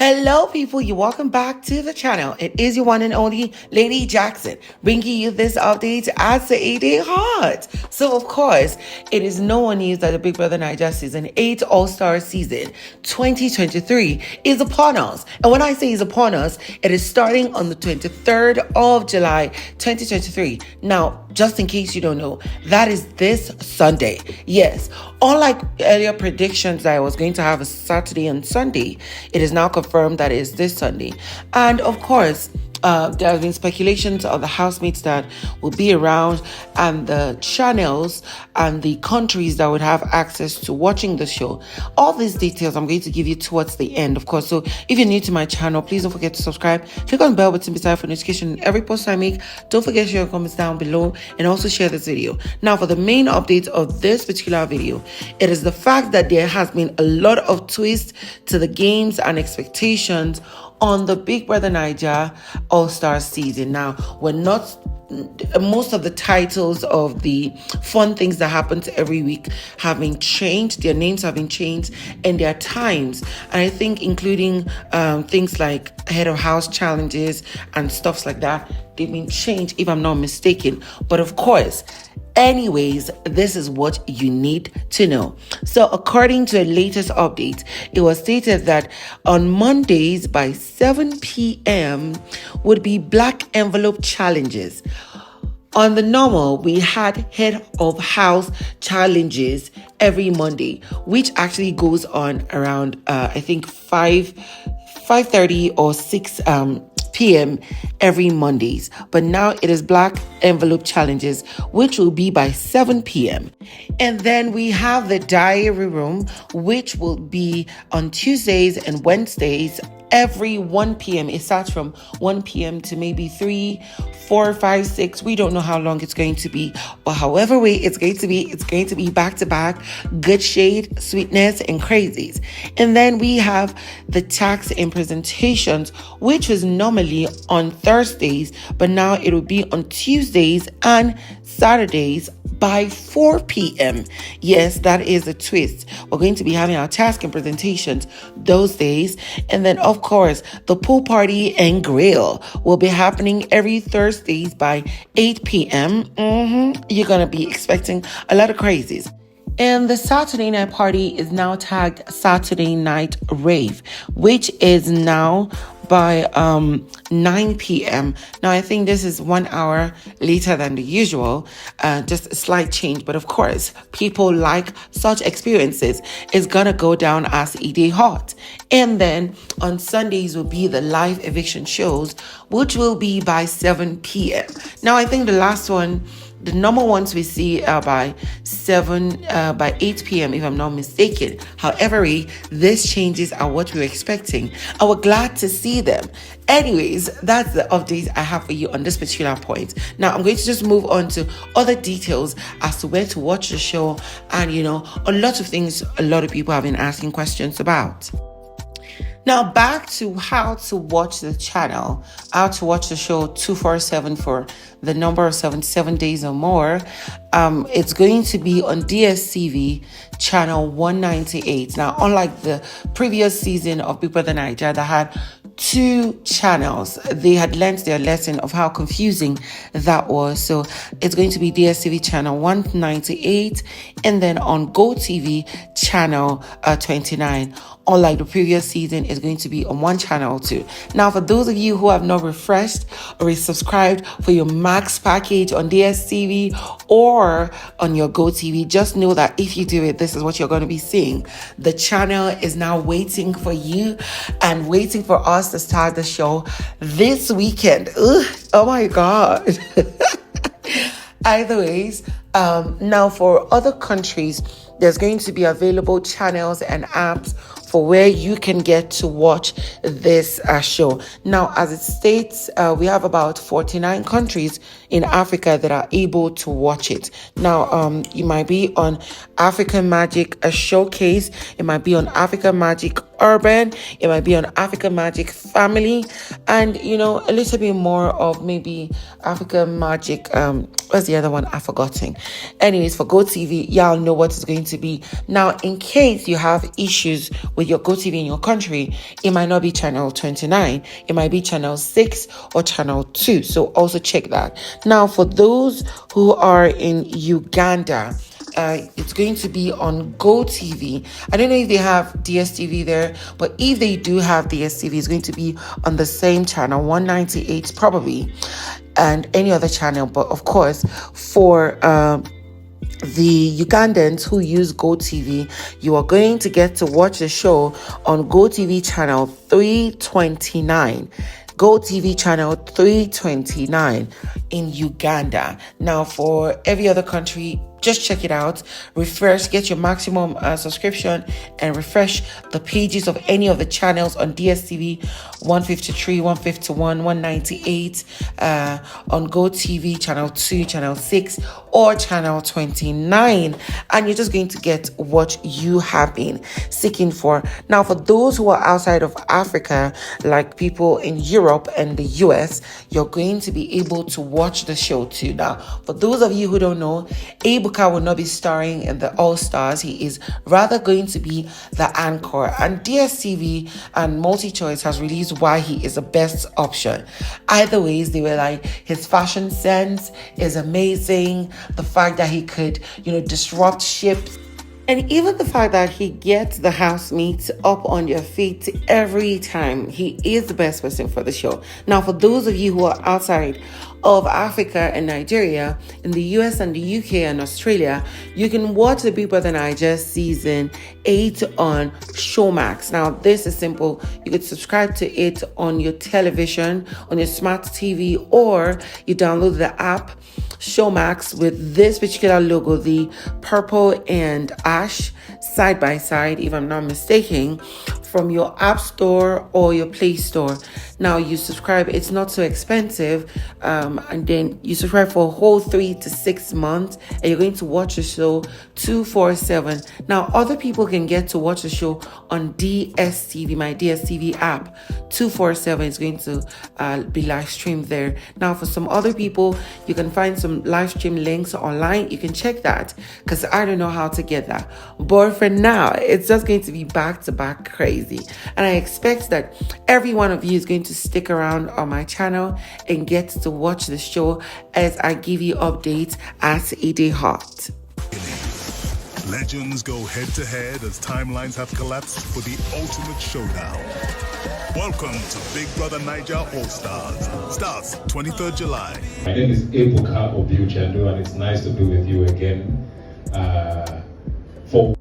Hello, people. You're welcome back to the channel. It is your one and only Lady Jackson bringing you this update at the 8-day hot. So, of course, it is no one news that the Big Brother Naija Season 8 All-Star Season 2023 is upon us. And when I say is upon us, it is starting on the 23rd of July 2023. Now, just in case you don't know, that is this Sunday. Yes, unlike earlier predictions that I was going to have a Saturday and Sunday, it is now confirmed that it is this Sunday. And of course, there have been speculations of the housemates that will be around and the channels and the countries that would have access to watching the show. All these details I'm going to give you towards the end, of course. So if you're new to my channel, please don't forget to subscribe. Click on the bell button beside for notification every post I make. Don't forget to share your comments down below and also share this video. Now, for the main update of this particular video, it is the fact that there has been a lot of twists to the games and expectations on the Big Brother Naija All-Star season. Now, most of the titles of the fun things that happen every week have been changed. Their names have been changed and their times. And I think including things like head of house challenges and stuff like that, they've been changed if I'm not mistaken. But of course, anyways, this is what you need to know. So according to the latest update, it was stated that on Mondays by 7 p.m. would be black envelope challenges. On the normal, we had head of house challenges every Monday, which actually goes on around, I think 5:30 or 6 p.m. every Mondays. But now it is black envelope challenges, which will be by 7 p.m. And then we have the diary room, which will be on Tuesdays and Wednesdays every 1 p.m. It starts from 1 p.m. to maybe 3, 4, 5, 6. We don't know how long it's going to be, but however way it's going to be back to back, good shade, sweetness, and crazies. And then we have the tax and presentations, which was normally on Thursdays, but now it will be on Tuesdays and Saturdays by 4 p.m. Yes, that is a twist. We're going to be having our task and presentations those days. And then, of course, the pool party and grill will be happening every Thursdays by 8 p.m. You're going to be expecting a lot of crazies. And the Saturday night party is now tagged Saturday Night Rave, which is now by 9 p.m. Now, I think this is 1 hour later than the usual, just a slight change. But of course, people like such experiences. It's going to go down as a day hot. And then on Sundays will be the live eviction shows, which will be by 7 p.m. Now, I think the last one, the normal ones we see are by 8 p.m. if I'm not mistaken. However, these changes are what we're expecting, and we're glad to see them. Anyways, that's the update I have for you on this particular point. Now, I'm going to just move on to other details as to where to watch the show and, a lot of things a lot of people have been asking questions about. Now, back to how to watch the channel, how to watch the show 247 for the number of 77 days or more. It's going to be on DSTV channel 198. Now, unlike the previous season of Big Brother Naija that had 2 channels, they had learned their lesson of how confusing that was. So it's going to be DSTV channel 198 and then on GoTV channel 29. Unlike the previous season, it's going to be on one channel too. Now, for those of you who have not refreshed or subscribed for your max package on DSTV or on your GoTV, just know that if you do it, this is what you're going to be seeing. The channel is now waiting for you and waiting for us to start the show this weekend. Ugh, oh my God. Either ways, now for other countries, there's going to be available channels and apps for where you can get to watch this show. Now, as it states, we have about 49 countries in Africa that are able to watch it. Now, you might be on African Magic Showcase. It might be on African Magic urban, it might be on Africa Magic Family, and a little bit more of maybe Africa Magic. What's the other one? I've forgotten. Anyways, for GoTV, y'all know what it's going to be. Now, in case you have issues with your GoTV in your country, it might not be channel 29, it might be channel 6 or channel 2. So also check that. Now, for those who are in Uganda, it's going to be on GoTV. I don't know if they have DSTV there, but if they do have DSTV, it's going to be on the same channel, 198 probably, and any other channel. But of course, for the Ugandans who use GoTV, you are going to get to watch the show on GoTV channel 329. GoTV channel 329 in Uganda. Now, for every other country, just check it out, refresh, get your maximum subscription, and refresh the pages of any of the channels on DSTV 153, 151, 198, on GoTV channel 2, channel 6, or channel 29, and you're just going to get what you have been seeking for. Now, for those who are outside of Africa, like people in Europe and the US, you're going to be able to watch the show too. Now, for those of you who don't know, Ebuka will not be starring in the All Stars. He is rather going to be the anchor, and DSTV and MultiChoice has released why he is the best option. Either ways, they were like, his fashion sense is amazing, the fact that he could disrupt ships, and even the fact that he gets the housemates up on their feet every time. He is the best person for the show. Now, for those of you who are outside of Africa and Nigeria, in the US and the UK and Australia, you can watch the bbnaija season 8 on Showmax. Now, this is simple. You could subscribe to it on your television, on your smart TV, or you download the app Showmax with this particular logo, the purple and ash side by side, if I'm not mistaken, from your app store or your Play Store. Now, you subscribe, it's not so expensive, and then you subscribe for a whole 3 to 6 months, and you're going to watch the show 247. Now, other people can get to watch the show on DSTV, my DSTV app. 247 is going to be live streamed there. Now, for some other people, you can find some live stream links online. You can check that, because I don't know how to get that. But for now, it's just going to be back to back crazy, and I expect that every one of you is going to stick around on my channel and get to watch the show as I give you updates as it is hot. Legends go head to head as timelines have collapsed for the ultimate showdown. Welcome to Big Brother Naija All Stars. Starts 23rd July. My name is Ebuka Obiuchendu, and it's nice to be with you again. For